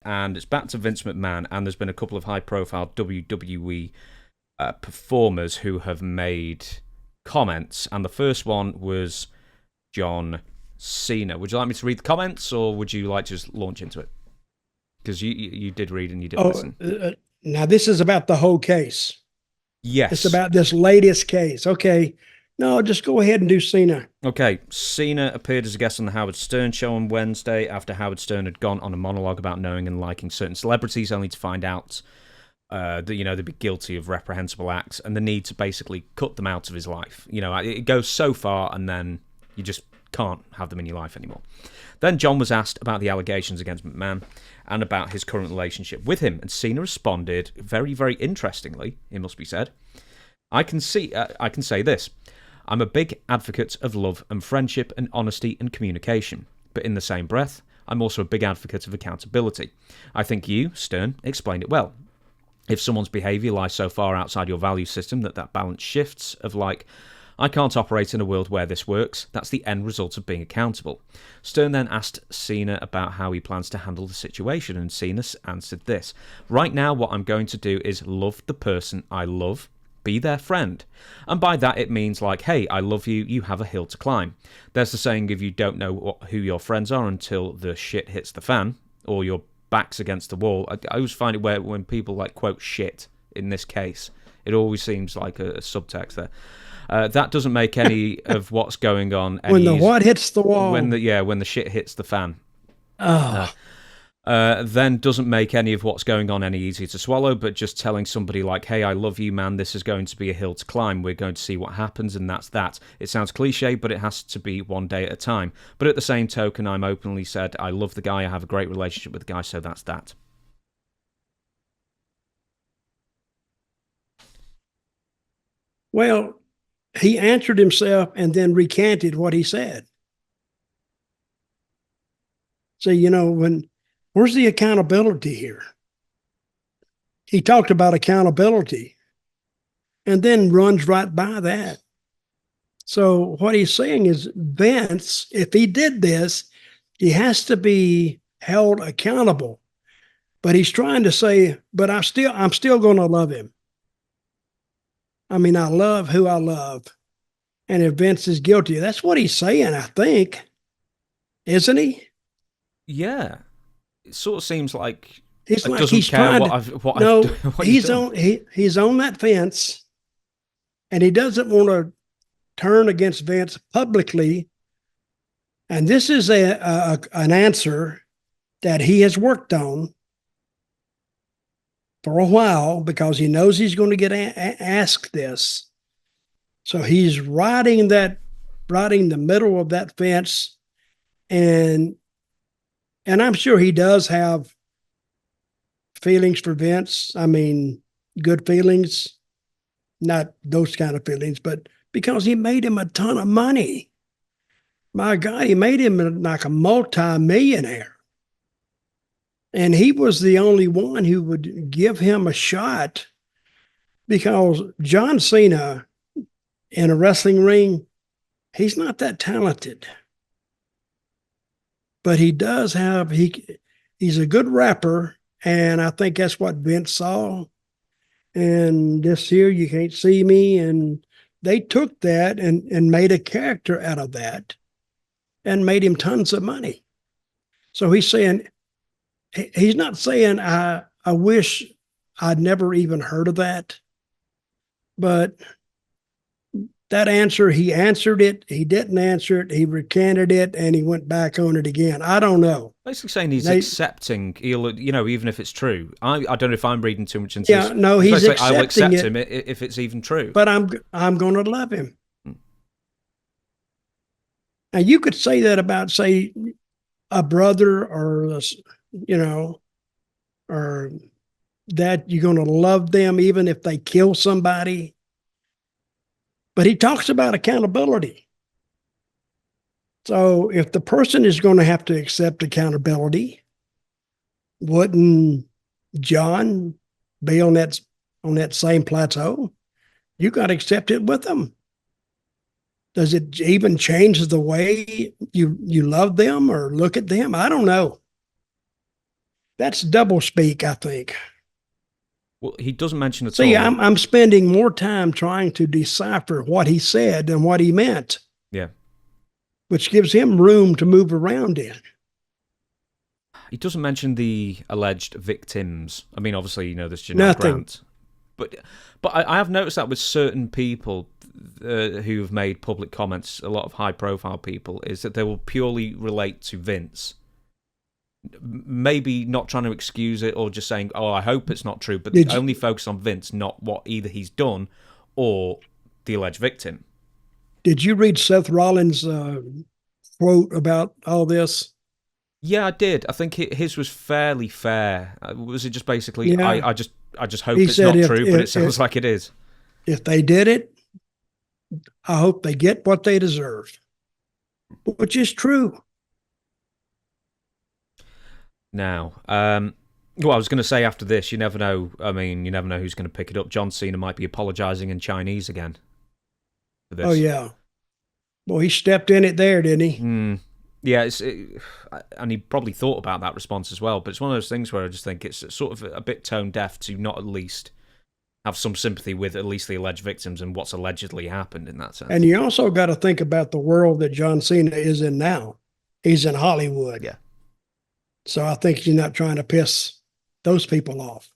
and it's back to Vince McMahon, and there's been a couple of high-profile WWE performers who have made comments, and the first one was John Cena. Would you like me to read the comments, or would you like to just launch into it? Because you did read and you did listen. Now this is about the whole case. Yes. It's about this latest case. Okay. No, just go ahead and do Cena. Okay. Cena appeared as a guest on the Howard Stern show on Wednesday after Howard Stern had gone on a monologue about knowing and liking certain celebrities, only to find out that, they'd be guilty of reprehensible acts and the need to basically cut them out of his life. It goes so far and then you just can't have them in your life anymore. Then John was asked about the allegations against McMahon and about his current relationship with him, and Cena responded very, very interestingly, it must be said. I can say this. I'm a big advocate of love and friendship and honesty and communication, but in the same breath, I'm also a big advocate of accountability. I think you, Stern, explained it well. If someone's behaviour lies so far outside your value system that balance shifts of like, I can't operate in a world where this works. That's the end result of being accountable. Stern then asked Cena about how he plans to handle the situation, and Cena answered this. Right now, what I'm going to do is love the person I love, be their friend. And by that, it means like, hey, I love you, you have a hill to climb. There's the saying, if you don't know who your friends are until the shit hits the fan, or your back's against the wall. I always find it where when people like quote shit in this case, it always seems like a subtext there. That doesn't make any of what's going on. When the what hits the wall. When the shit hits the fan. Oh. Then doesn't make any of what's going on any easier to swallow, but just telling somebody like, hey, I love you, man, this is going to be a hill to climb. We're going to see what happens, and that's that. It sounds cliche, but it has to be one day at a time. But at the same token, I'm openly said, I love the guy, I have a great relationship with the guy, so that's that. Well, he answered himself and then recanted what he said. So, where's the accountability here? He talked about accountability and then runs right by that. So what he's saying is Vince, if he did this, he has to be held accountable. But he's trying to say, but I'm still going to love him. I mean, I love who I love. And if Vince is guilty, that's what he's saying, I think. Isn't he? Yeah. It sort of seems like he's trying to. He's on that fence, and he doesn't want to turn against Vince publicly. And this is an answer that he has worked on for a while because he knows he's going to get asked this. So he's riding the middle of that fence, and I'm sure he does have feelings for Vince. I mean, good feelings, not those kind of feelings, but because he made him a ton of money. My God, he made him like a multi-millionaire. And he was the only one who would give him a shot because John Cena in a wrestling ring, he's not that talented. But he does have, he's a good rapper, and I think that's what Vince saw. And this year, you can't see me. And they took that and made a character out of that and made him tons of money. So he's not saying, I wish I'd never even heard of that. But that answer, he answered it, he didn't answer it, he recanted it, and he went back on it again. I don't know. Basically saying he's accepting, even if it's true. I don't know if I'm reading too much into this. Yeah, no, he's accepting I'll accept it, him if it's even true. But I'm going to love him. Now, you could say that about, say, a brother or, or that you're going to love them even if they kill somebody. But he talks about accountability. So if the person is going to have to accept accountability, wouldn't John be on that same plateau? You got to accept it with them. Does it even change the way you love them or look at them? I don't know. That's doublespeak, I think. Well, he doesn't mention at See, all. I'm spending more time trying to decipher what he said than what he meant. Yeah. Which gives him room to move around in. He doesn't mention the alleged victims. I mean, obviously, there's Janelle Grant. But I have noticed that with certain people who have made public comments, a lot of high-profile people, is that they will purely relate to Vince. Maybe not trying to excuse it or just saying, oh, I hope it's not true, but only focus on Vince, not what either he's done or the alleged victim. Did you read Seth Rollins' quote about all this? Yeah, I did. I think his was fairly fair. Was it just basically, I just hope it's not true, but it sounds like it is. If they did it, I hope they get what they deserve, which is true. Now, well, I was going to say after this, you never know. I mean, you never know who's going to pick it up. John Cena might be apologizing in Chinese again for this. Oh, yeah. Well, he stepped in it there, didn't he? Yeah, and he probably thought about that response as well. But it's one of those things where I just think it's sort of a bit tone deaf to not at least have some sympathy with at least the alleged victims and what's allegedly happened in that sense. And you also got to think about the world that John Cena is in now. He's in Hollywood. Yeah. So I think he's not trying to piss those people off.